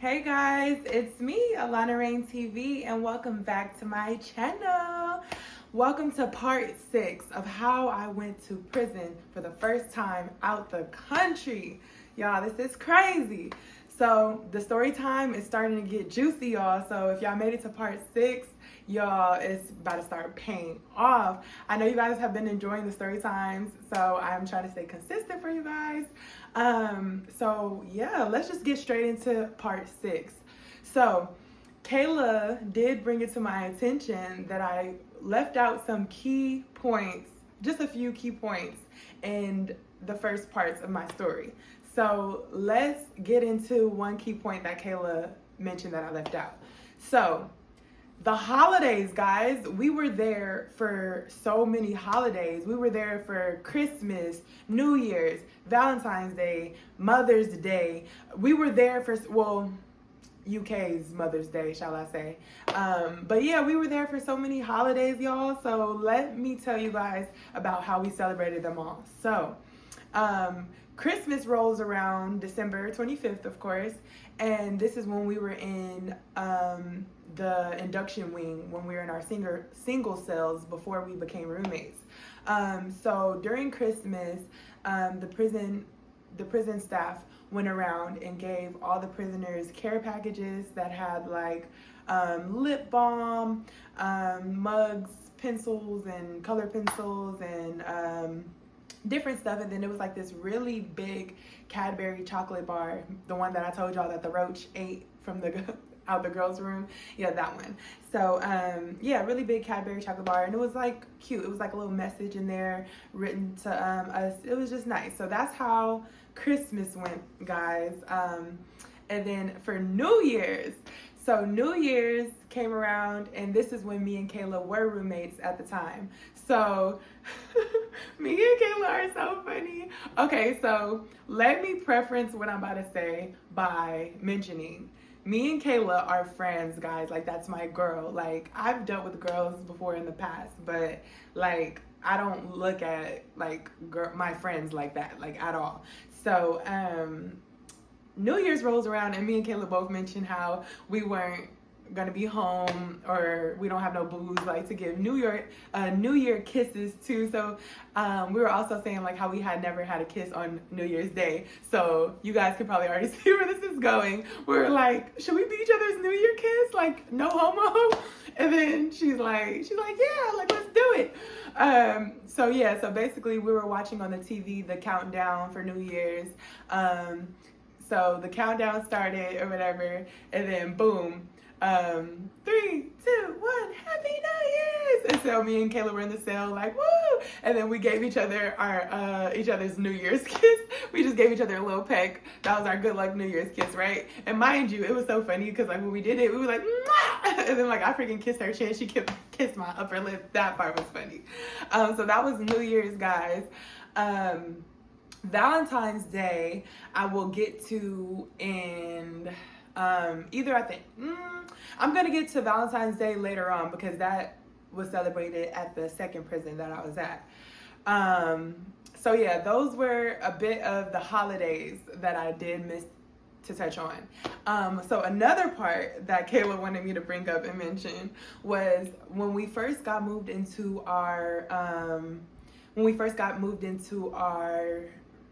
Hey guys, it's me, AlanaRaihnTV, and welcome back to my channel. Welcome to part 6 of how I went to prison for the first time out the country. Y'all, this is crazy. So the story time is starting to get juicy, y'all. So if y'all made it to part 6, y'all, it's about to start paying off. I know you guys have been enjoying the story times, so I'm trying to stay consistent for you guys. So yeah, let's just get straight into part 6. So Kayla did bring it to my attention that I left out some key points, just a few key points in the first parts of my story. So let's get into one key point that Kayla mentioned that I left out. So the holidays, guys, we were there for so many holidays. We were there for Christmas, New Year's, Valentine's Day, Mother's Day. We were there for, well, UK's Mother's Day, shall I say. But yeah, we were there for so many holidays, y'all. So let me tell you guys about how we celebrated them all. So Christmas rolls around December 25th, of course. And this is when we were in the induction wing, when we were in our single cells before we became roommates. So during Christmas, the prison staff went around and gave all the prisoners care packages that had like lip balm, mugs, pencils, and color pencils, and different stuff. And then it was like this really big Cadbury chocolate bar, the one that I told y'all that the roach ate from the out the girls' room. Yeah, that one. So yeah, really big Cadbury chocolate bar, and it was like cute. It was like a little message in there written to us. It was just nice. So that's how Christmas went, guys. And then for New Year's, so New Year's came around, and this is when me and Kayla were roommates at the time. So me and Kayla are so funny. Okay, so let me preference what I'm about to say by mentioning me and Kayla are friends, guys. Like, that's my girl. Like, I've dealt with girls before in the past, but like, I don't look at like my friends like that, like at all. So New Year's rolls around, and me and Kayla both mentioned how we weren't gonna be home, or we don't have no booze like to give New Year kisses to. So we were also saying like how we had never had a kiss on New Year's Day. So you guys could probably already see where this is going. We were like, should we be each other's New Year kiss? Like, no homo? And then she's like, yeah, like, let's do it. So yeah, so basically we were watching on the TV the countdown for New Year's. So the countdown started or whatever, and then boom, 3, 2, 1, Happy New Year's! And so me and Kayla were in the cell like, woo! And then we gave each other our each other's New Year's kiss. We just gave each other a little peck. That was our good luck New Year's kiss, right? And mind you, it was so funny because like when we did it, we were like, mwah! And then like I freaking kissed her chin. She kissed my upper lip. That part was funny. So that was New Year's, guys. Valentine's Day, I will get to in either I think I'm gonna get to Valentine's Day later on because that was celebrated at the second prison that I was at. So yeah, those were a bit of the holidays that I did miss to touch on. So another part that Kayla wanted me to bring up and mention was when we first got moved into our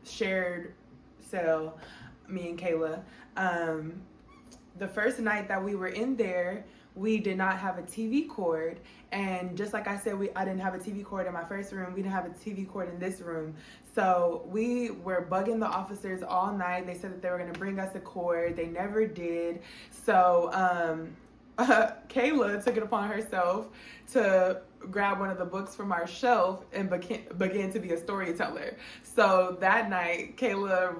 shared cell, me and Kayla. The first night that we were in there, we did not have a TV cord. And just like I said, I didn't have a TV cord in my first room. We didn't have a TV cord in this room. So we were bugging the officers all night. They said that they were going to bring us a cord. They never did. So Kayla took it upon herself to grab one of the books from our shelf and began to be a storyteller. So that night, Kayla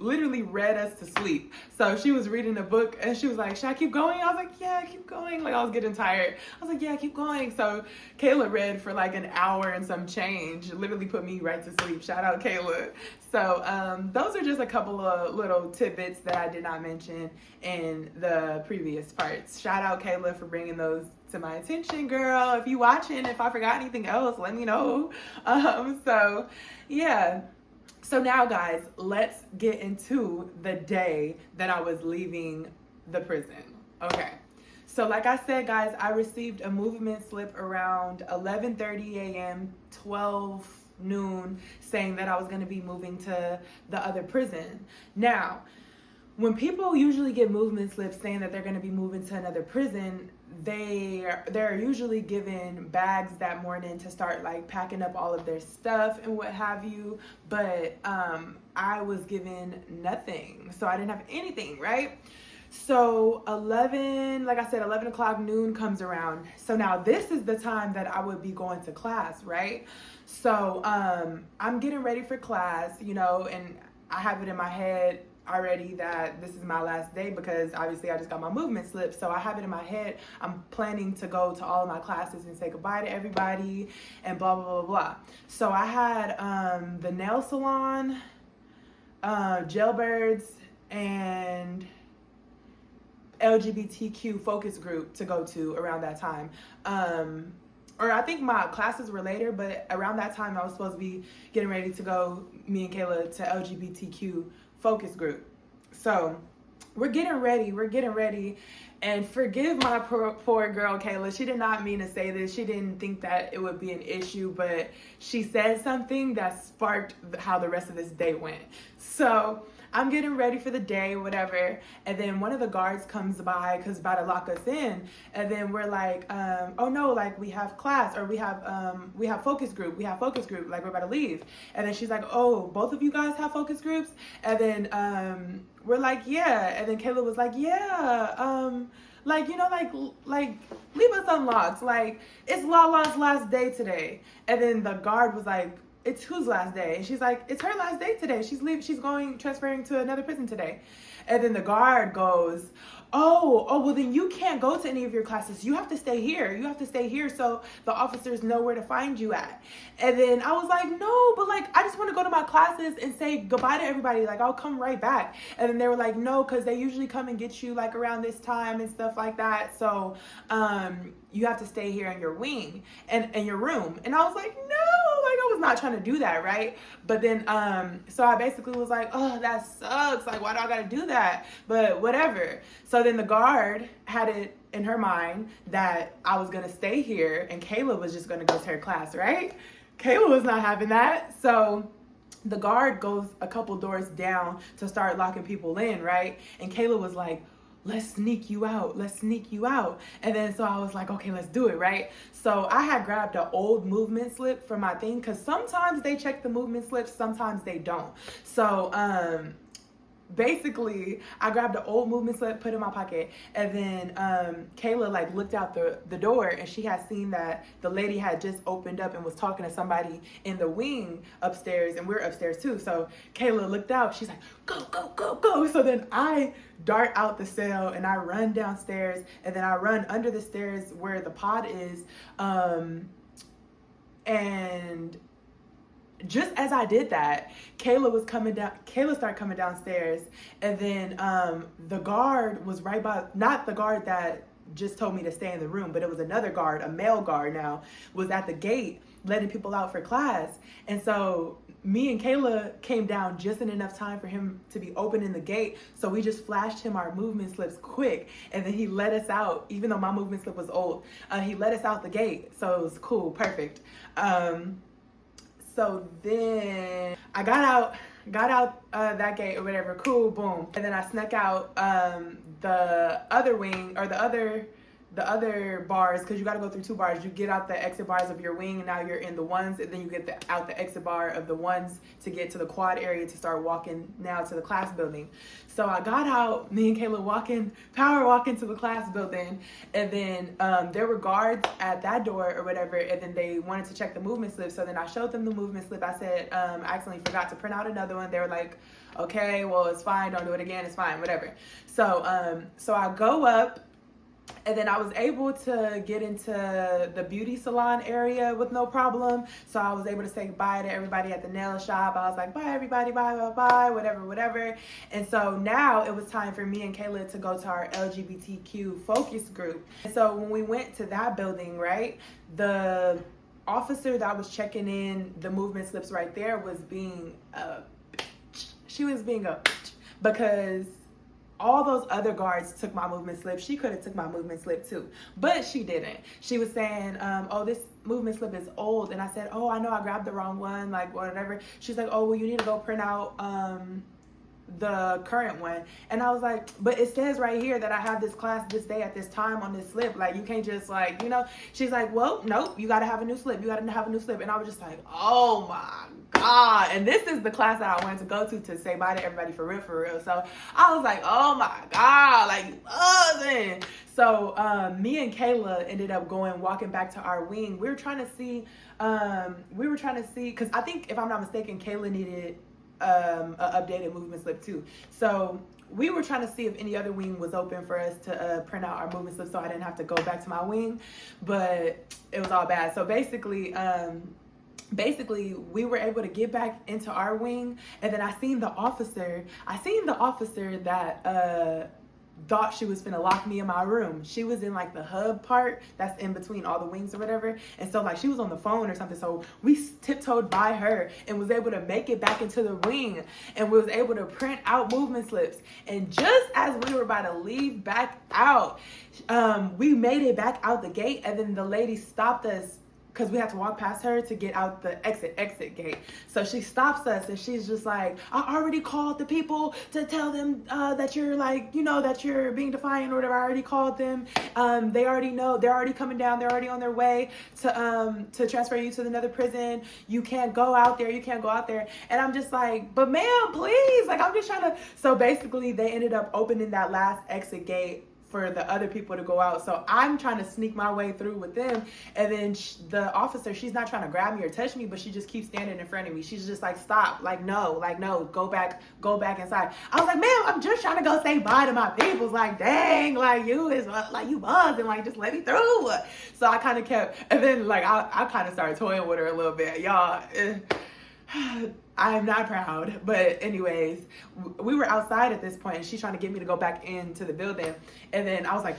literally read us to sleep. So she was reading a book and she was like, should I keep going? I was like, yeah, keep going. Like, I was getting tired. I was like, yeah, keep going. So Kayla read for like an hour and some change, literally put me right to sleep. Shout out Kayla. So those are just a couple of little tidbits that I did not mention in the previous parts. Shout out Kayla for bringing those to my attention, girl. If you watching, if I forgot anything else, let me know. So yeah. So now, guys, let's get into the day that I was leaving the prison. Okay. So like I said, guys, I received a movement slip around 11:30 a.m., 12 noon, saying that I was going to be moving to the other prison. Now, when people usually get movement slips saying that they're going to be moving to another prison, they're usually given bags that morning to start like packing up all of their stuff and what have you. But I was given nothing, so I didn't have anything, right? So 11, like I said, 11 o'clock noon comes around. So now this is the time that I would be going to class, right? So I'm getting ready for class, you know, and I have it in my head already that this is my last day because obviously I just got my movement slip. So I have it in my head. I'm planning to go to all of my classes and say goodbye to everybody and blah, blah, blah, blah. So I had the nail salon, Jailbirds, and LGBTQ focus group to go to around that time. Or I think my classes were later, but around that time I was supposed to be getting ready to go, me and Kayla, to LGBTQ focus group. So we're getting ready, and forgive my poor girl Kayla. She did not mean to say this. She didn't think that it would be an issue, but she said something that sparked how the rest of this day went. So I'm getting ready for the day, whatever, and then one of the guards comes by because about to lock us in, and then we're like, oh no, like we have class, or we have focus group, like we're about to leave. And then she's like, oh, both of you guys have focus groups? And then we're like, yeah. And then Kayla was like, yeah, like, you know, like leave us unlocked, like it's Lala's last day today. And then the guard was like, it's whose last day? And she's like, it's her last day today. She's transferring to another prison today. And then the guard goes, oh, well then you can't go to any of your classes. You have to stay here. So the officers know where to find you at. And then I was like, no, but like, I just want to go to my classes and say goodbye to everybody. Like, I'll come right back. And then they were like, no, because they usually come and get you like around this time and stuff like that. So you have to stay here in your wing and in your room. And I was like, no, like I was not trying to do that, right? But then so I basically was like, oh, that sucks, like why do I gotta do that? But whatever. So then the guard had it in her mind that I was gonna stay here and Kayla was just gonna go to her class, right? Kayla was not having that. So the guard goes a couple doors down to start locking people in, right? And Kayla was like, let's sneak you out. And then so I was like, okay, let's do it, right? So I had grabbed an old movement slip for my thing, because sometimes they check the movement slips, sometimes they don't. So basically I grabbed an old movement slip, put it in my pocket, and then Kayla like looked out the door, and she had seen that the lady had just opened up and was talking to somebody in the wing upstairs, and we're upstairs too. So Kayla looked out, she's like, go, go, go, go. So then I dart out the cell and I run downstairs, and then I run under the stairs where the pod is, and just as I did that, Kayla started coming downstairs, and then the guard was right by, not the guard that just told me to stay in the room, but it was another guard, a male guard now, was at the gate letting people out for class. And so me and Kayla came down just in enough time for him to be opening the gate. So we just flashed him our movement slips quick, and then he let us out, even though my movement slip was old. He let us out the gate, so it was cool, perfect. So then I got out that gate or whatever, cool, boom. And then I snuck out the other wing, or the other bars, because you got to go through two bars. You get out the exit bars of your wing, and now you're in the ones, and then you get out the exit bar of the ones to get to the quad area to start walking now to the class building. So I got out, me and Kayla power walking to the class building, and then there were guards at that door or whatever, and then they wanted to check the movement slip. So then I showed them the movement slip. I said, I accidentally forgot to print out another one. They were like, okay, well, it's fine, don't do it again, it's fine, whatever. So so I go up, and then I was able to get into the beauty salon area with no problem. So I was able to say bye to everybody at the nail shop. I was like, bye everybody, bye, bye, bye, whatever. And so now it was time for me and Kayla to go to our LGBTQ focus group. And so when we went to that building, right, the officer that was checking in the movement slips right there was being a bitch. She was being a bitch because all those other guards took my movement slip. She could have took my movement slip too, but she didn't. She was saying, oh, this movement slip is old. And I said, oh, I know I grabbed the wrong one, like whatever. She's like, oh, well, you need to go print out the current one. And I was like, but it says right here that I have this class this day at this time on this slip. Like, you can't just like, you know. She's like, well, nope, you got to have a new slip. You got to have a new slip. And I was just like, oh my God. And this is the class that I wanted to go to say bye to everybody for real, for real. So I was like, oh my God, like, you wasn't. So me and Kayla ended up walking back to our wing. We were trying to see, because I think, if I'm not mistaken, Kayla needed an updated movement slip too. So we were trying to see if any other wing was open for us to print out our movement slip so I didn't have to go back to my wing, but it was all bad. So basically we were able to get back into our wing, and then I seen the officer that thought she was finna lock me in my room. She was in like the hub part that's in between all the wings or whatever, and so like she was on the phone or something, so we tiptoed by her and was able to make it back into the wing, and we was able to print out movement slips. And just as we were about to leave back out, we made it back out the gate, and then the lady stopped us because we had to walk past her to get out the exit gate. So she stops us and she's just like, I already called the people to tell them that you're like, you know, that you're being defiant or whatever. I already called them. They already know. They're already coming down. They're already on their way to transfer you to another prison. You can't go out there. You can't go out there. And I'm just like, but ma'am, please. Like, I'm just trying to. So basically they ended up opening that last exit gate for the other people to go out. So I'm trying to sneak my way through with them. And then the officer, she's not trying to grab me or touch me, but she just keeps standing in front of me. She's just like, stop, like, no, go back inside. I was like, ma'am, I'm just trying to go say bye to my peoples. Like, dang, like you buzzing, like, just let me through. So I kind of kept, and then like, I kind of started toying with her a little bit. Y'all, I am not proud, but anyways, we were outside at this point, and she's trying to get me to go back into the building, and then I was like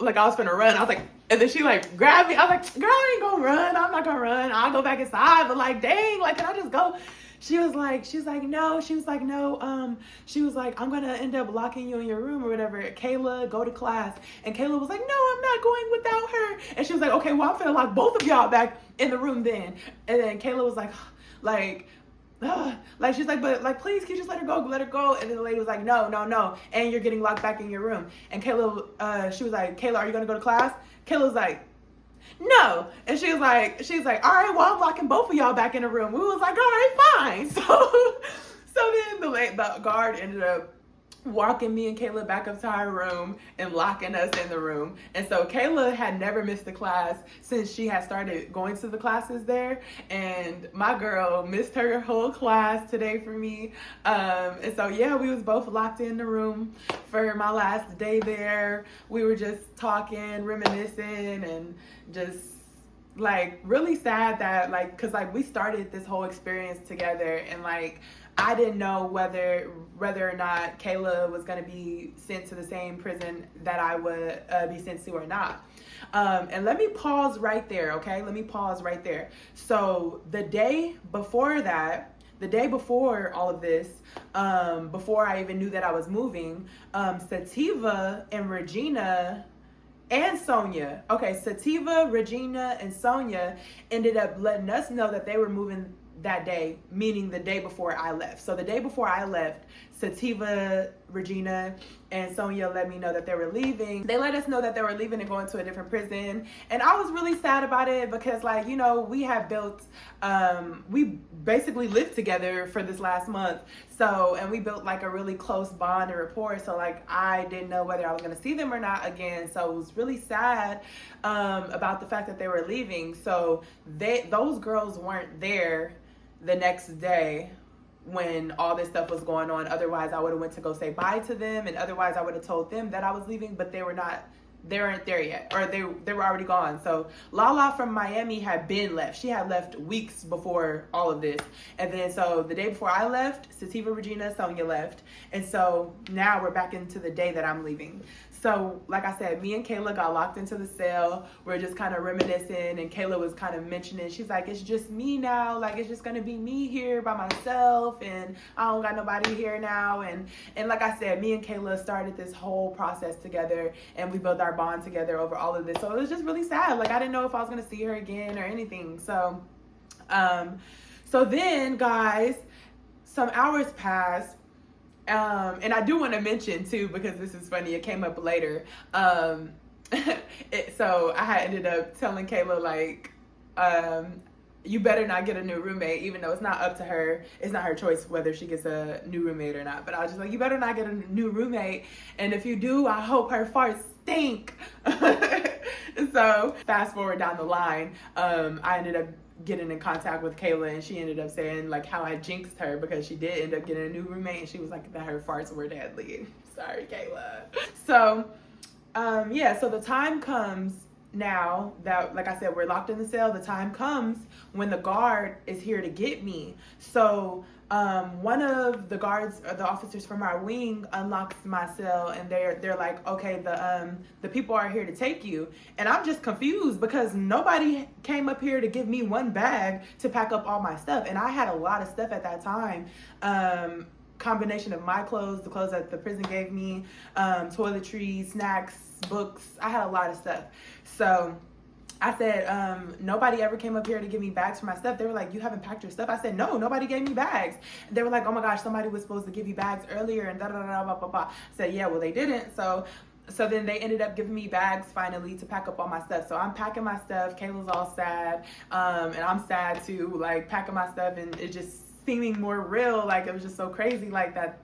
I was finna run. I was like, and then she like grabbed me. I was like, girl, I ain't gonna run. I'm not gonna run. I'll go back inside. But like, dang, like, can I just go? She was like, no. She was like, I'm gonna end up locking you in your room or whatever. Kayla, go to class. And Kayla was like, no, I'm not going without her. And she was like, okay, well, I'm finna lock both of y'all back in the room then. And then Kayla was like, she's like, but like, please, can you just let her go? And then the lady was like, no, and you're getting locked back in your room. And Kayla, she was like, Kayla, are you gonna go to class? Kayla was like, no. And she's like, all right, well, I'm locking both of y'all back in the room. We was like, all right, fine. So then the guard ended up walking me and Kayla back up to our room and locking us in the room. And so Kayla had never missed a class since she had started going to the classes there, and my girl missed her whole class today for me. And so yeah, we was both locked in the room for my last day there. We were just talking, reminiscing, and just like really sad that like, cause like we started this whole experience together, and like I didn't know whether or not Kayla was going to be sent to the same prison that I would be sent to or not. And let me pause right there, okay? Let me pause right there. So the day before all of this, before I even knew that I was moving, Sativa and Regina and Sonia, Sativa, Regina, and Sonia ended up letting us know that they were moving that day, meaning the day before I left. So the day before I left, Sativa, Regina, and Sonia let me know that they were leaving. They let us know that they were leaving and going to a different prison. And I was really sad about it because, like, you know, we had built, we basically lived together for this last month. So, and we built like a really close bond and rapport. So like, I didn't know whether I was going to see them or not again. So it was really sad about the fact that they were leaving. So those girls weren't there the next day when all this stuff was going on. Otherwise I would have went to go say bye to them, and otherwise I would have told them that I was leaving, but they were not they weren't there yet, or they were already gone. So Lala from Miami had been left. She had left weeks before all of this. And then so the day before I left, Sativa, Regina, Sonia left. And so now we're back into the day that I'm leaving. So like I said, me and Kayla got locked into the cell. We're just kind of reminiscing, and Kayla was kind of mentioning, she's like, it's just me now. Like, it's just going to be me here by myself, and I don't got nobody here now. And like I said, me and Kayla started this whole process together, and we built our bond together over all of this. So it was just really sad. Like, I didn't know if I was going to see her again or anything. So, so then, guys, some hours passed. And I do want to mention too, because this is funny, it came up later. So I had ended up telling Kayla, like, you better not get a new roommate, even though it's not up to her. It's not her choice whether she gets a new roommate or not. But I was just like, you better not get a new roommate. And if you do, I hope her farts stink. So fast forward down the line, I ended up getting in contact with Kayla, and she ended up saying like how I jinxed her because she did end up getting a new roommate, and she was like that her farts were deadly. Sorry, Kayla. So yeah, so the time comes now that, like I said, we're locked in the cell. The time comes when the guard is here to get me. So one of the guards, or the officers from our wing, unlocks my cell, and they're like, okay, the people are here to take you. And I'm just confused because nobody came up here to give me one bag to pack up all my stuff, and I had a lot of stuff at that time. Combination of my clothes, the clothes that the prison gave me, toiletries, snacks, books. I had a lot of stuff. So I said, nobody ever came up here to give me bags for my stuff. They were like, you haven't packed your stuff? I said, no, nobody gave me bags. They were like, oh my gosh, somebody was supposed to give you bags earlier, and da da da da blah blah blah. I said, yeah, well, they didn't. So then they ended up giving me bags finally to pack up all my stuff. So I'm packing my stuff. Kayla's all sad, and I'm sad too, like packing my stuff, and it just seeming more real. Like, it was just so crazy, like that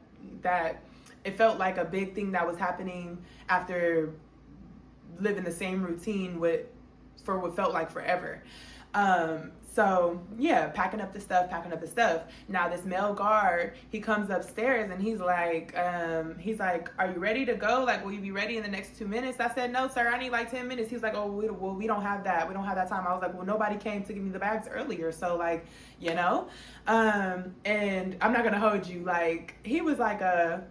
it felt like a big thing that was happening after living the same routine for what felt like forever. So yeah, packing up the stuff. Now this male guard, he comes upstairs and he's like, are you ready to go? Like, will you be ready in the next 2 minutes? I said, no, sir, I need like 10 minutes. He was like, oh, we don't have that. We don't have that time. I was like, well, nobody came to give me the bags earlier. So like, you know, and I'm not going to hold you. Like, he was like a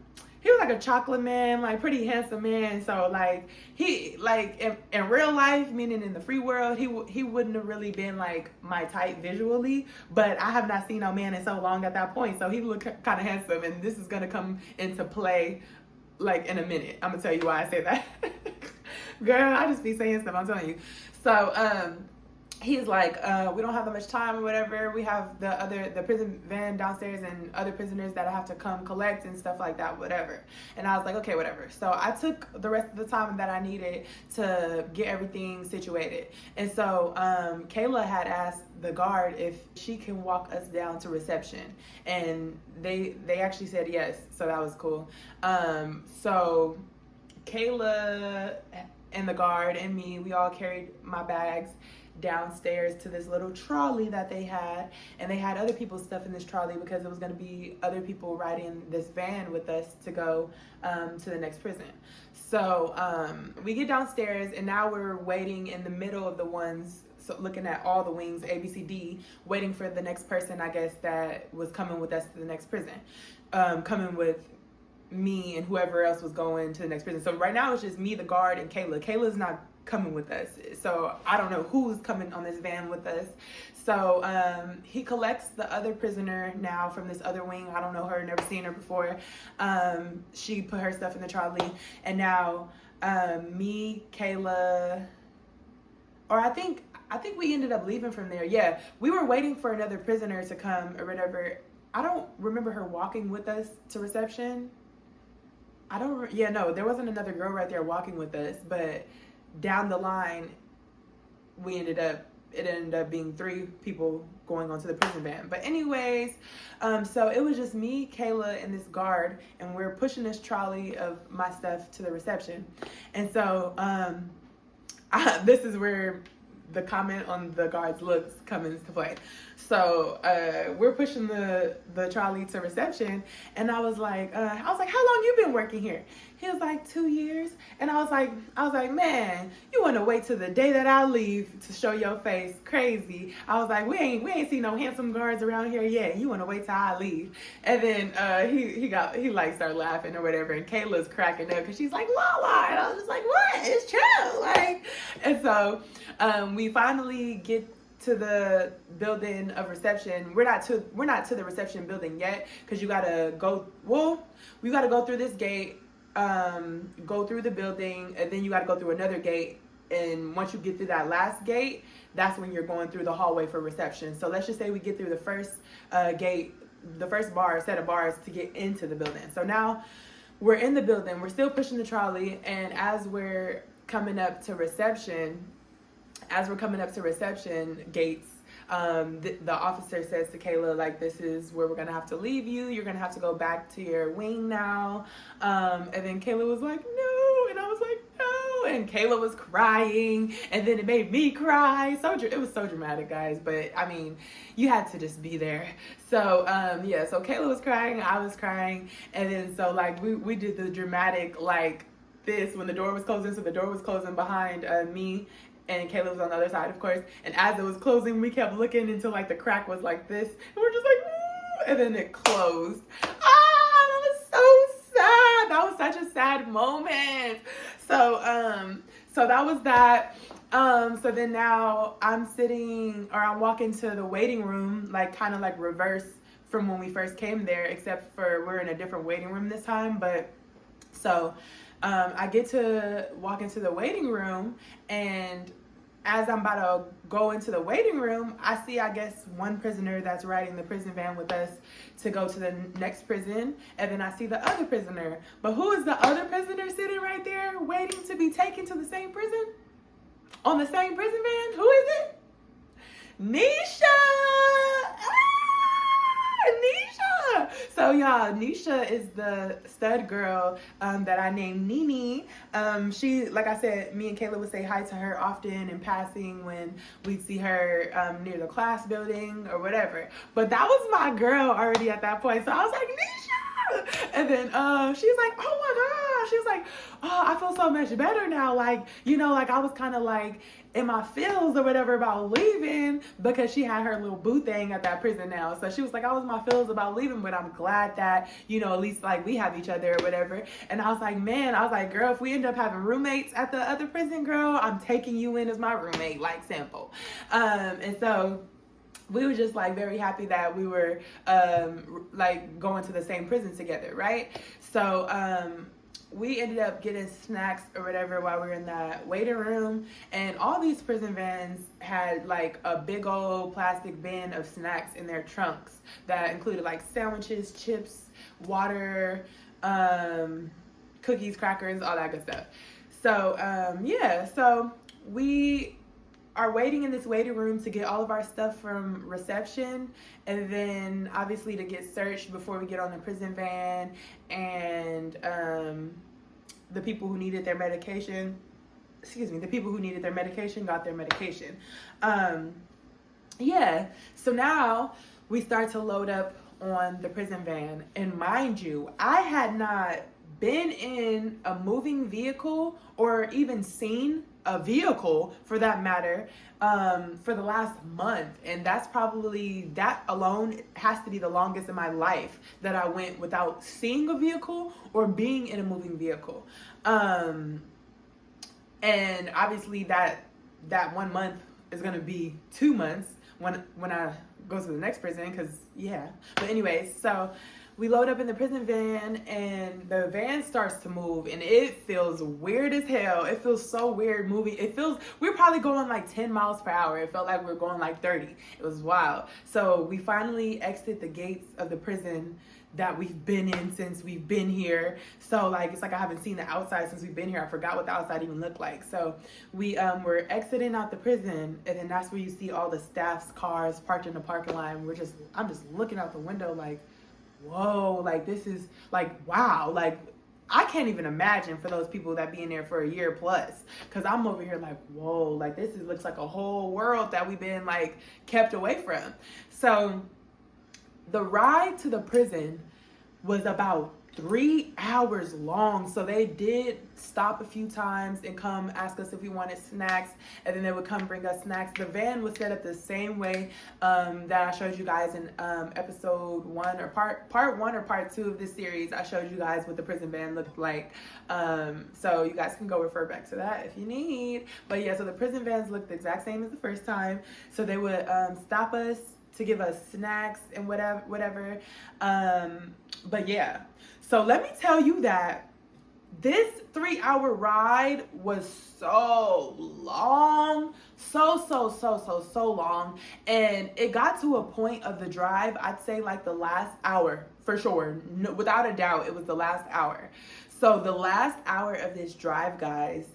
chocolate man, like pretty handsome man. So like he, like in real life, meaning in the free world, he wouldn't have really been like my type visually, but I have not seen no man in so long at that point. So he looked kind of handsome, and this is going to come into play like in a minute. I'm gonna tell you why I say that. Girl, I just be saying stuff, I'm telling you. So he's like, we don't have that much time or whatever. We have the prison van downstairs and other prisoners that I have to come collect and stuff like that, whatever. And I was like, okay, whatever. So I took the rest of the time that I needed to get everything situated. And so Kayla had asked the guard if she can walk us down to reception. And they actually said yes. So that was cool. So Kayla and the guard and me, we all carried my bags downstairs to this little trolley that they had, and they had other people's stuff in this trolley because it was going to be other people riding this van with us to go to the next prison. So we get downstairs, and now we're waiting in the middle of the ones, so looking at all the wings, A, B, C, D, waiting for the next person, I guess, that was coming with us to the next prison, coming with me and whoever else was going to the next prison. So right now it's just me, the guard, and Kayla. Kayla's not coming with us, so I don't know who's coming on this van with us. So he collects the other prisoner now from this other wing. I don't know her, never seen her before. She put her stuff in the trolley, and now me, Kayla, or I think we ended up leaving from there. Yeah, we were waiting for another prisoner to come or whatever. I don't remember her walking with us to reception. No, there wasn't another girl right there walking with us, but down the line, it ended up being 3 people going onto the prison van. But anyways, so it was just me, Kayla, and this guard, and we're pushing this trolley of my stuff to the reception. And so this is where the comment on the guard's looks come into play. So we're pushing the trolley to reception, and I was like, how long you been working here? He was like, 2 years. And I was like, man, you want to wait till the day that I leave to show your face? Crazy. I was like, we ain't seen no handsome guards around here yet. You want to wait till I leave? And then he like started laughing or whatever. And Kayla's cracking up because she's like, Lala. And I was just like, what? It's true. Like, and so we finally get to the building of reception. We're not to the reception building yet because you gotta go. Well, we gotta go through this gate, go through the building, and then you gotta go through another gate. And once you get through that last gate, that's when you're going through the hallway for reception. So let's just say we get through the first gate, the first set of bars to get into the building. So now we're in the building. We're still pushing the trolley, and as we're coming up to reception gates, the officer says to Kayla, like, this is where we're gonna have to leave you. You're gonna have to go back to your wing now. And then Kayla was like, no, and I was like, no, and Kayla was crying, and then it made me cry. It was so dramatic, guys. But I mean, you had to just be there. So so Kayla was crying, I was crying, and then so like we did the dramatic like this when the door was closing. So the door was closing behind me, and Kayla was on the other side, of course. And as it was closing, we kept looking until like the crack was like this, and we're just like, ooh, and then it closed. That was so sad. That was such a sad moment. So that was that. So then now I'm walking to the waiting room, like kind of like reverse from when we first came there, except for we're in a different waiting room this time. But so I get to walk into the waiting room, and as I'm about to go into the waiting room, I see, I guess, one prisoner that's riding the prison van with us to go to the next prison, and then I see the other prisoner. But who is the other prisoner sitting right there waiting to be taken to the same prison? On the same prison van? Who is it? Nisha! Nisha! So y'all, Nisha is the stud girl that I named Nene. She, like I said, me and Kayla would say hi to her often in passing when we'd see her near the class building or whatever. But that was my girl already at that point. So I was like, Nisha! And then she was like, oh my gosh. She was like, oh, I feel so much better now. Like, you know, like I was kind of like in my feels or whatever about leaving, because she had her little boo thing at that prison now. So she was like, I was in my feels about leaving, but I'm glad that, you know, at least like we have each other or whatever. And I was like, man, I was like, girl, if we end up having roommates at the other prison, girl, I'm taking you in as my roommate, like simple. And so we were just like very happy that we were like going to the same prison together, right? So we ended up getting snacks or whatever while we were in that waiting room, and all these prison vans had like a big old plastic bin of snacks in their trunks that included like sandwiches, chips, water, cookies, crackers, all that good stuff. So so we are waiting in this waiting room to get all of our stuff from reception, and then obviously to get searched before we get on the prison van. And the people who needed their medication got their medication. So now we start to load up on the prison van, and mind you, I had not been in a moving vehicle or even seen a vehicle for that matter for the last month. And that alone has to be the longest in my life that I went without seeing a vehicle or being in a moving vehicle. And obviously that 1 month is going to be 2 months when I go to the next prison, but anyways, so we load up in the prison van, and the van starts to move, and it feels weird as hell. It feels so weird moving. We're probably going like 10 miles per hour. It felt like we were going like 30. It was wild. So we finally exit the gates of the prison that we've been in since we've been here. So like, it's like I haven't seen the outside since we've been here. I forgot what the outside even looked like. So we were exiting out the prison, and then that's where you see all the staff's cars parked in the parking lot. And I'm just looking out the window like, whoa, like this is like, wow, like I can't even imagine for those people that be in there for a year plus, because I'm over here like, whoa, like looks like a whole world that we've been like kept away from. So the ride to the prison was about 3 hours long. So they did stop a few times and come ask us if we wanted snacks, and then they would come bring us snacks. The van was set up the same way that I showed you guys in episode 1 or part 1 or part 2 of this series. I showed you guys what the prison van looked like, so you guys can go refer back to that if you need. But yeah, so the prison vans looked the exact same as the first time. So they would stop us to give us snacks and whatever. But yeah, so let me tell you that this 3-hour ride was so long, so long. And it got to a point of the drive, I'd say like the last hour, for sure. No, without a doubt, it was the last hour. So the last hour of this drive, guys,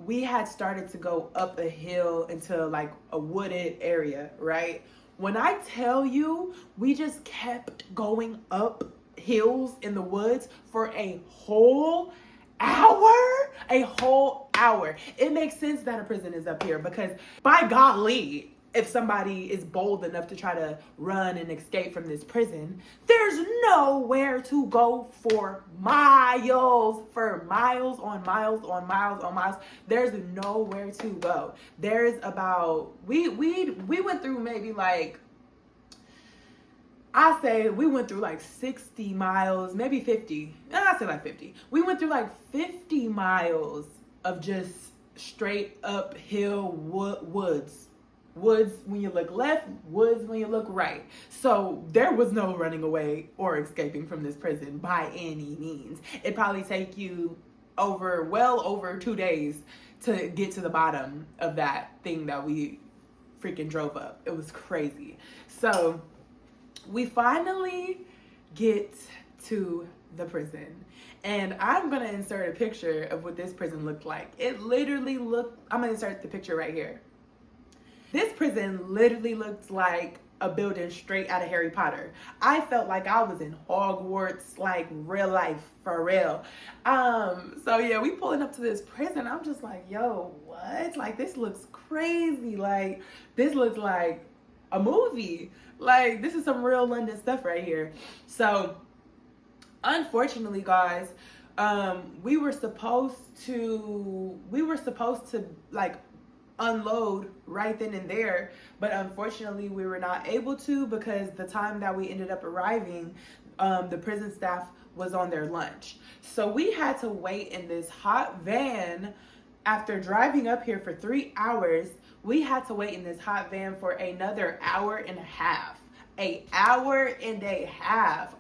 we had started to go up a hill into like a wooded area, right? When I tell you, we just kept going up hills in the woods for a whole hour. It makes sense that a prison is up here, because by golly, if somebody is bold enough to try to run and escape from this prison, there's nowhere to go for miles on miles. There's nowhere to go. There's about, we went through maybe like, I say we went through like 60 miles, maybe 50. I say like 50. We went through like 50 miles of just straight uphill woods. Woods when you look left, woods when you look right. So there was no running away or escaping from this prison by any means. It'd probably take you well over 2 days to get to the bottom of that thing that we freaking drove up. It was crazy. So we finally get to the prison, and I'm gonna insert a picture of what this prison looked like. It literally looked, I'm gonna insert the picture right here. This prison literally looked like a building straight out of Harry Potter. I felt like I was in Hogwarts, like real life, for real. So yeah, we pulling up to this prison. I'm just like, yo, what? Like, this looks crazy. Like, this looks like a movie. Like, this is some real London stuff right here. So unfortunately, guys, we were supposed to like unload right then and there, but unfortunately we were not able to, because the time that we ended up arriving, the prison staff was on their lunch. So we had to wait in this hot van. After driving up here for 3 hours, we had to wait in this hot van for another hour and a half.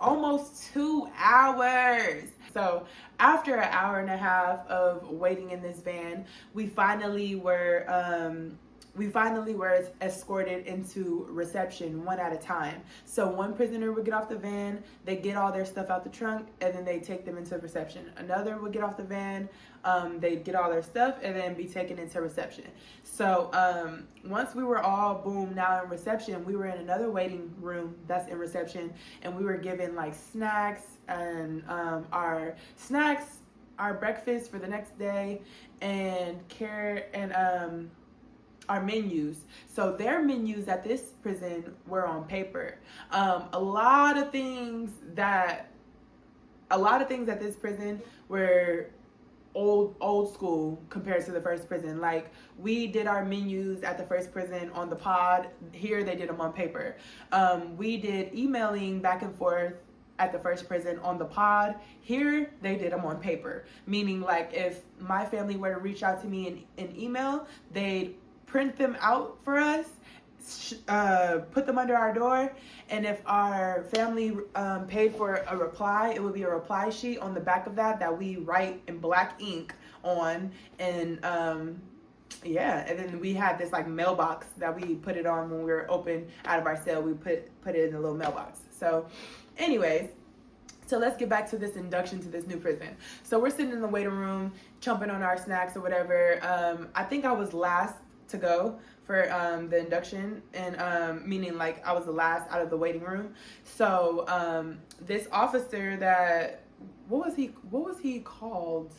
Almost 2 hours. So after an hour and a half of waiting in this van, we finally were escorted into reception one at a time. So one prisoner would get off the van, they get all their stuff out the trunk, and then they take them into reception. Another would get off the van, they'd get all their stuff and then be taken into reception. So once we were all now in reception, we were in another waiting room that's in reception, and we were given like snacks and our breakfast for the next day, and our menus. So their menus at this prison were on paper. A lot of things at this prison were old school compared to the first prison. Like, we did our menus at the first prison on the pod. Here they did them on paper. We did emailing back and forth at the first prison on the pod. Here they did them on paper, meaning like if my family were to reach out to me in email, they'd print them out for us, put them under our door, and if our family paid for a reply, it would be a reply sheet on the back of that we write in black ink on, and yeah, and then we had this like mailbox that we put it on when we were open out of our cell. We put it in a little mailbox. So anyways, so let's get back to this induction to this new prison. So we're sitting in the waiting room, chomping on our snacks or whatever. I think I was last to go for the induction, and meaning like I was the last out of the waiting room. So this officer what was he called?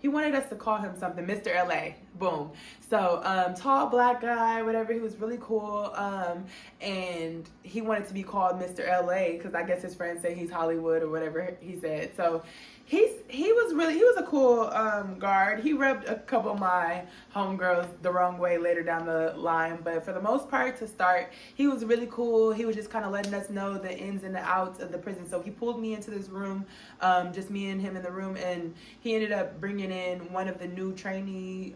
he wanted us to call him something, Mr. LA. Boom. So tall black guy, whatever. He was really cool, and he wanted to be called Mr. LA because I guess his friends say he's Hollywood or whatever he said. So he was a cool guard. He rubbed a couple of my homegirls the wrong way later down the line, but for the most part, to start, he was really cool. He was just kind of letting us know the ins and the outs of the prison. So he pulled me into this room, just me and him in the room, and he ended up bringing in one of the new trainee.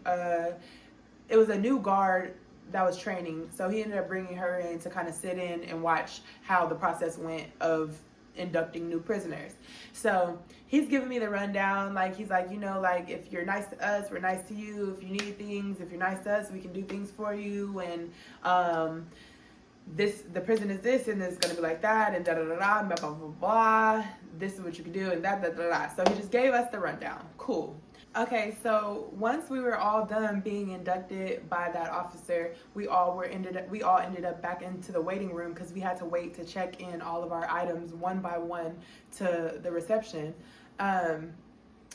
It was a new guard that was training, so he ended up bringing her in to kind of sit in and watch how the process went of inducting new prisoners. So he's giving me the rundown. Like, he's like, you know, like, if you're nice to us, we're nice to you. If you need things, if you're nice to us, we can do things for you. And the prison is this, and it's gonna be like that, and da da da da, blah blah blah blah. This is what you can do, and that da da da. So he just gave us the rundown. Cool. Okay, so once we were all done being inducted by that officer, we all ended up back into the waiting room because we had to wait to check in all of our items one by one to the reception.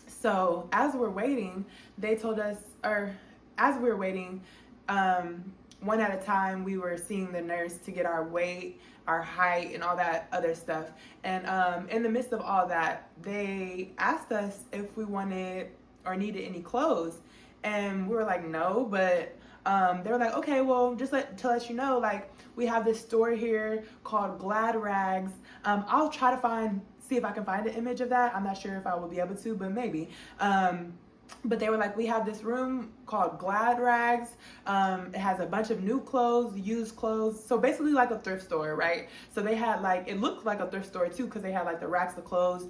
So as we're waiting, they told us, or as we were waiting, one at a time, we were seeing the nurse to get our weight, our height, and all that other stuff. And in the midst of all that, they asked us if we wanted or needed any clothes, and we were like, no, but they were like, okay, well, just to let you know, like, we have this store here called Glad Rags. I'll try to see if I can find an image of that. I'm not sure if I will be able to, but maybe. But they were like, we have this room called Glad Rags. It has a bunch of new clothes, used clothes. So basically like a thrift store, right? So they had like, it looked like a thrift store too, because they had like the racks of clothes.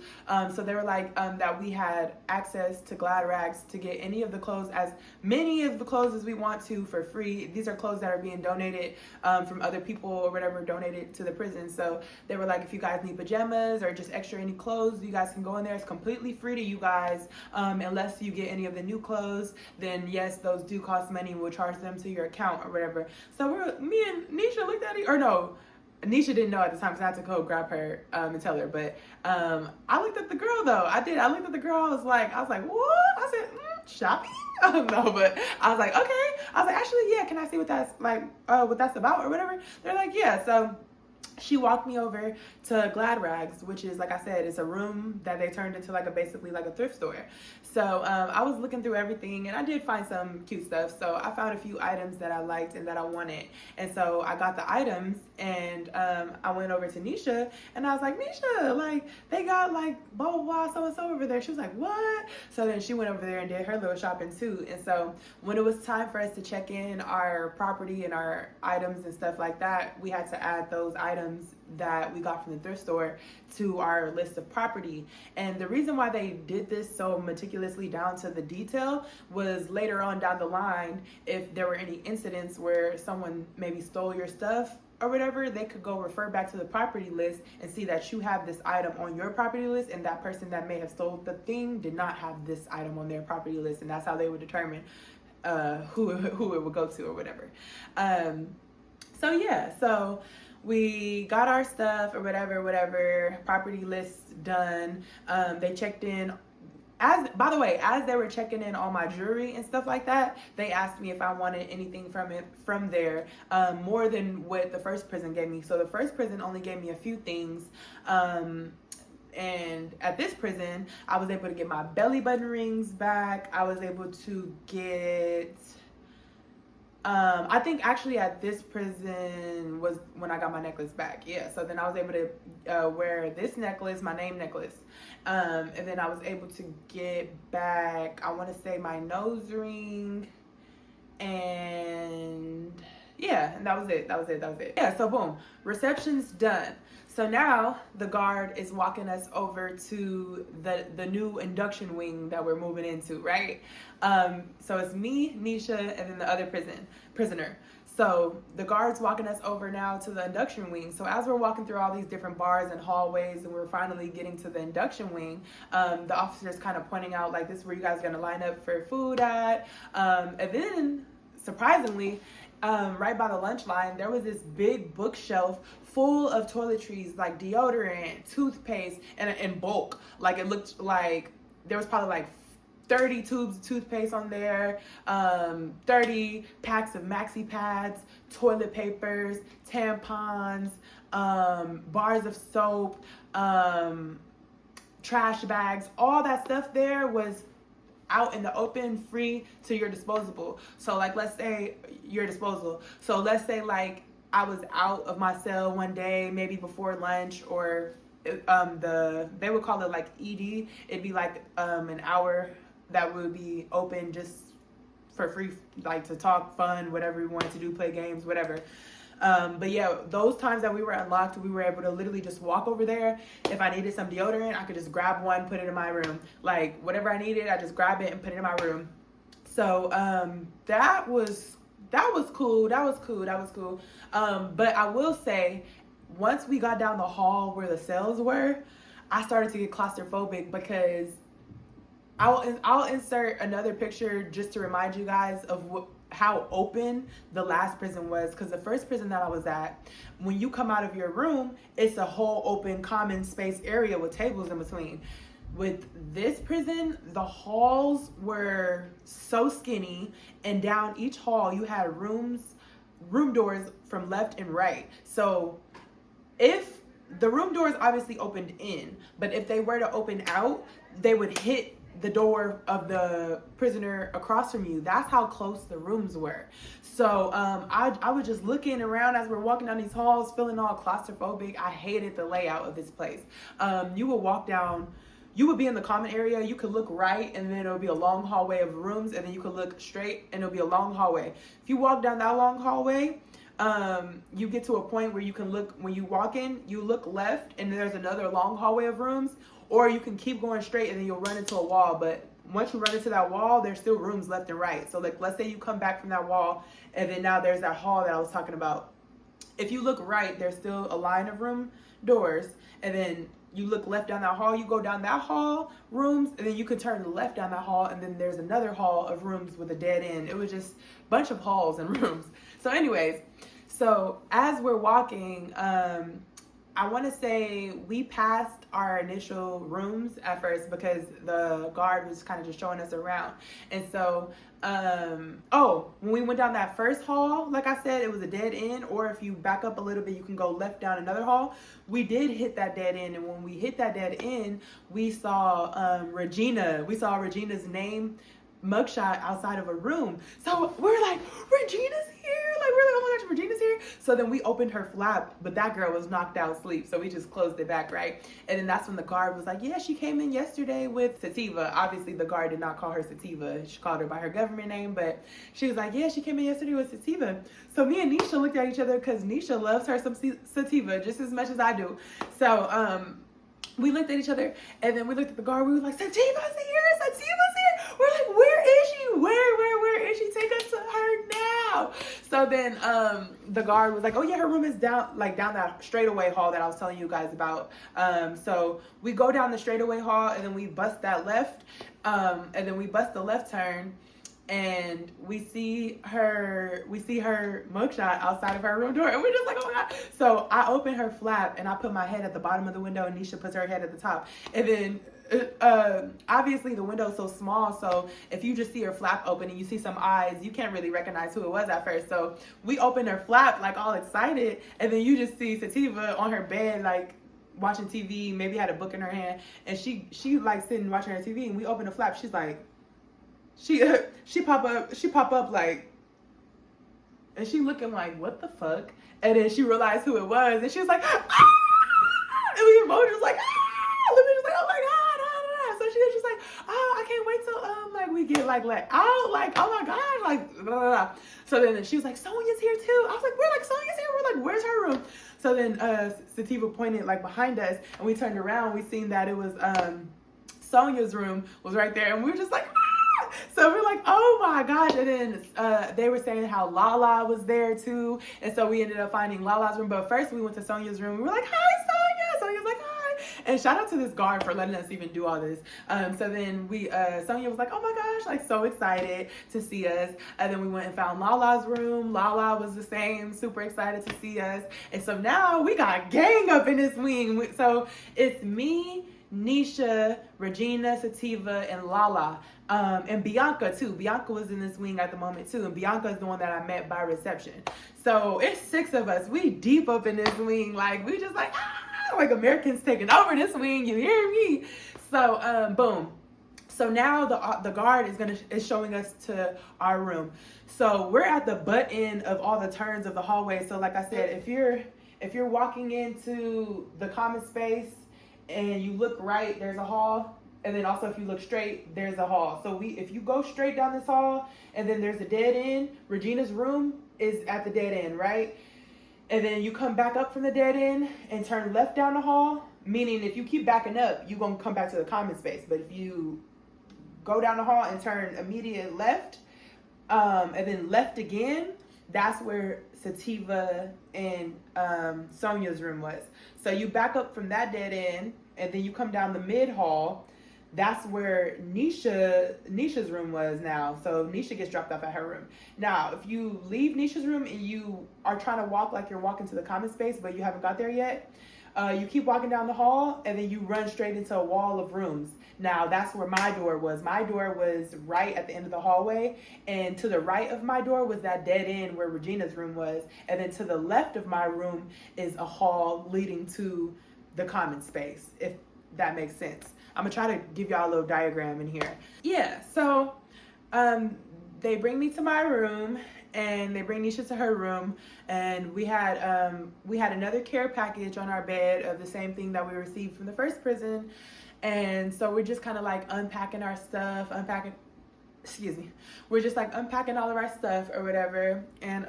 So they were like, that we had access to Glad Rags to get any of the clothes, as many of the clothes as we want to, for free. These are clothes that are being donated from other people or whatever, donated to the prison. So they were like, if you guys need pajamas or just extra any clothes, you guys can go in there. It's completely free to you guys, unless you get any of the new clothes, then yes, those do cost money. We'll charge them to your account or whatever. So me and Nisha looked at it, or no, Nisha didn't know at the time because I had to go grab her and tell her. But I looked at the girl though. I looked at the girl. I was like, what? I said, shopping? No, but I was like, okay. I was like, actually, yeah. Can I see what that's like? What that's about or whatever? They're like, yeah. So she walked me over to Glad Rags, which is, like I said, it's a room that they turned into like basically like a thrift store. So I was looking through everything, and I did find some cute stuff. So I found a few items that I liked and that I wanted. And so I got the items, and I went over to Nisha, and I was like, Nisha, like, they got like blah, blah, blah, so-and-so over there. She was like, what? So then she went over there and did her little shopping too. And so when it was time for us to check in our property and our items and stuff like that, we had to add those items that we got from the thrift store to our list of property. And the reason why they did this so meticulously down to the detail was later on down the line, if there were any incidents where someone maybe stole your stuff or whatever, they could go refer back to the property list and see that you have this item on your property list, and that person that may have stole the thing did not have this item on their property list, and that's how they would determine who it would go to or whatever. So yeah, so we got our stuff or whatever, property list done. They checked in. By the way, as they were checking in all my jewelry and stuff like that, they asked me if I wanted anything from there, more than what the first prison gave me. So the first prison only gave me a few things. And at this prison, I was able to get my belly button rings back. I was able to get, I think actually at this prison was when I got my necklace back. Yeah, so then I was able to wear this necklace, my name necklace. And then I was able to get back, I want to say, my nose ring. And yeah, and that was it. Yeah, so boom, reception's done. So now the guard is walking us over to the new induction wing that we're moving into, right? So it's me, Nisha, and then the other prisoner. So the guard's walking us over now to the induction wing. So as we're walking through all these different bars and hallways, and we're finally getting to the induction wing, the officer's kind of pointing out, like, this is where you guys are gonna line up for food at. And then, surprisingly, right by the lunch line, there was this big bookshelf full of toiletries, like deodorant, toothpaste, and in bulk. Like, it looked like there was probably like 30 tubes of toothpaste on there, 30 packs of maxi pads, toilet papers, tampons, bars of soap, trash bags. All that stuff there was out in the open, free to your disposable. So like, let's say your disposal. So let's say like I was out of my cell one day, maybe before lunch, or they would call it like ED. It'd be like an hour that would be open just for free, like to talk, fun, whatever we wanted to do, play games, whatever. But yeah, those times that we were unlocked, we were able to literally just walk over there. If I needed some deodorant, I could just grab one, put it in my room. Like whatever I needed, I just grab it and put it in my room. So that was cool. That was cool. But I will say, once we got down the hall where the cells were, I started to get claustrophobic because I'll insert another picture just to remind you guys of how open the last prison was. Because the first prison that I was at, when you come out of your room, it's a whole open common space area with tables in between. With this prison, the halls were so skinny, and down each hall you had room doors from left and right. So if the room doors obviously opened in, but if they were to open out, they would hit the door of the prisoner across from you. That's how close the rooms were. So I was just looking around as we're walking down these halls, feeling all claustrophobic. I hated the layout of this place. You would walk down, you would be in the common area, you could look right, and then it'll be a long hallway of rooms, and then you could look straight and it'll be a long hallway. If you walk down that long hallway, you get to a point where you can look, when you walk in, you look left and there's another long hallway of rooms, or you can keep going straight and then you'll run into a wall. But once you run into that wall, there's still rooms left and right. So like, let's say you come back from that wall and then now there's that hall that I was talking about. If you look right, there's still a line of room doors, and then you look left down that hall, you go down that hall, rooms, and then you could turn left down that hall, and then there's another hall of rooms with a dead end. It was just a bunch of halls and rooms. So anyways, so as we're walking, I want to say we passed our initial rooms at first because the guard was kind of just showing us around. And so, when we went down that first hall, like I said, it was a dead end, or if you back up a little bit, you can go left down another hall. We did hit that dead end. And when we hit that dead end, we saw Regina. We saw Regina's name mugshot outside of a room. So we're like, Regina's here. Like, we're like, oh my gosh, Regina's here. So then we opened her flap, but that girl was knocked out asleep. So we just closed it back, right? And then that's when the guard was like, yeah, she came in yesterday with Sativa. Obviously, the guard did not call her Sativa. She called her by her government name, but she was like, yeah, she came in yesterday with Sativa. So me and Nisha looked at each other because Nisha loves her some Sativa just as much as I do. So, we looked at each other, and then we looked at the guard. We were like, Sativa's here! Sativa's here! We're like, where is she? Where is she? Take us to her now! So then the guard was like, oh yeah, her room is down that straightaway hall that I was telling you guys about. So we go down the straightaway hall, and then we bust that left, and then we bust the left turn, and we see her mugshot outside of her room door, and we're just like, oh my god. So I open her flap and I put my head at the bottom of the window, and Nisha puts her head at the top. And then obviously the window is so small, so if you just see her flap open and you see some eyes, you can't really recognize who it was at first. So we open her flap like all excited, and then you just see Sativa on her bed like watching TV, maybe had a book in her hand, and she like sitting watching her TV, and we open the flap, she's like, she pop up like, and she looking like, what the fuck? And then she realized who it was, and she was like, ah! And we both just like, ah! And we just like, oh my god, ah! So she was just like, oh, I can't wait till like we get like let out, like, oh my god, like blah, blah, blah. So then she was like, Sonia's here too. I was like, we're like, Sonia's here. We're like, where's her room? So then Sativa pointed like behind us, and we turned around. We seen that it was Sonia's room was right there, and we were just like, ah! So we're like, oh my gosh. And then they were saying how Lala was there too, and so we ended up finding Lala's room. But first we went to Sonia's room. We were like, hi Sonia. Sonia's like, hi. And shout out to this guard for letting us even do all this. So then Sonia was like, oh my gosh, like so excited to see us. And then we went and found Lala's room. Lala was the same, super excited to see us. And so now we got gang up in this wing. So it's me, Nisha, Regina, Sativa, and Lala. And Bianca too. Bianca was in this wing at the moment too. And Bianca is the one that I met by reception. So it's 6 of us. We deep up in this wing. Like we just like Americans taking over this wing. You hear me? So boom. So now the guard is showing us to our room. So we're at the butt end of all the turns of the hallway. So like I said, if you're walking into the common space and you look right, there's a hall. And then also if you look straight, there's a hall. So if you go straight down this hall and then there's a dead end, Regina's room is at the dead end, right? And then you come back up from the dead end and turn left down the hall, meaning if you keep backing up, you're going to come back to the common space. But if you go down the hall and turn immediate left, and then left again, that's where Sativa and Sonia's room was. So you back up from that dead end, and then you come down the mid hall. That's where Nisha's room was now. So Nisha gets dropped off at her room. Now, if you leave Nisha's room and you are trying to walk like you're walking to the common space, but you haven't got there yet, you keep walking down the hall, and then you run straight into a wall of rooms. Now, that's where my door was. My door was right at the end of the hallway, and to the right of my door was that dead end where Regina's room was, and then to the left of my room is a hall leading to the common space, if that makes sense. I'm gonna try to give y'all a little diagram in here. Yeah, so they bring me to my room, and they bring Nisha to her room, and we had another care package on our bed of the same thing that we received from the first prison. And so we're just kind of like unpacking our stuff, we're just like unpacking all of our stuff or whatever. And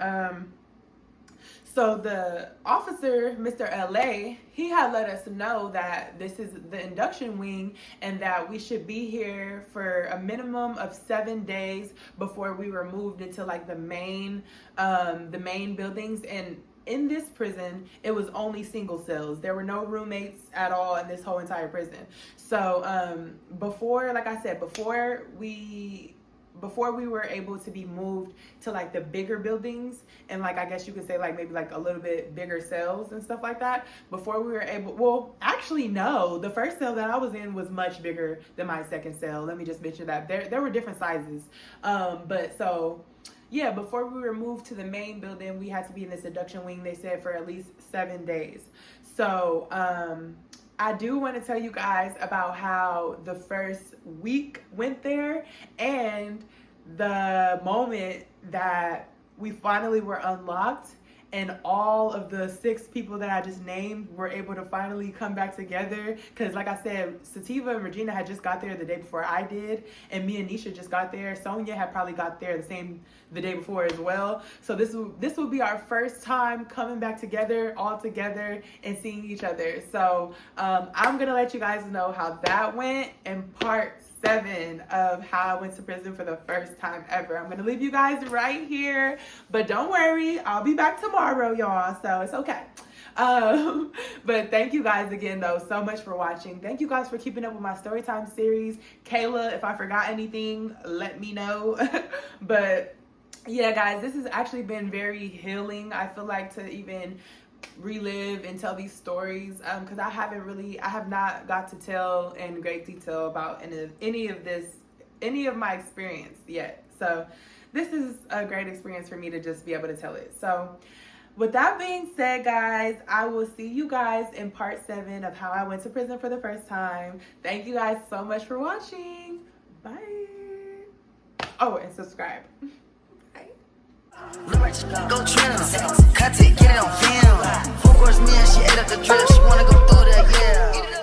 so the officer, Mr. LA, he had let us know that this is the induction wing and that we should be here for a minimum of 7 days before we were moved into like the main buildings. And in this prison, it was only single cells. There were no roommates at all in this whole entire prison. So before we were able to be moved to like the bigger buildings and like, I guess you could say like maybe like a little bit bigger cells and stuff like that, before we were able, well, actually no, the first cell that I was in was much bigger than my second cell. Let me just mention that. There were different sizes. But so yeah, before we were moved to the main building, we had to be in this induction wing, they said, for at least 7 days. So I do want to tell you guys about how the first week went there and the moment that we finally were unlocked and all of the 6 people that I just named were able to finally come back together. Because like I said, Sativa and Regina had just got there the day before I did, and me and Nisha just got there. Sonia had probably got there the day before as well. So this will be our first time coming back together, all together, and seeing each other. So I'm gonna let you guys know how that went in part 7 of how I went to prison for the first time ever. I'm gonna leave you guys right here, but don't worry, I'll be back tomorrow, y'all, so it's okay. But thank you guys again though so much for watching. Thank you guys for keeping up with my Storytime series. Kayla, if I forgot anything, let me know. But yeah guys, this has actually been very healing, I feel like, to even relive and tell these stories, because I have not got to tell in great detail about any of my experience yet. So this is a great experience for me to just be able to tell it. So with that being said, guys, I will see you guys in part 7 of how I went to prison for the first time. Thank you guys so much for watching. Bye. Oh, and subscribe. Go trim, cut it, get it on film. 4 course meal, she ate up the drip. She wanna go through that, yeah.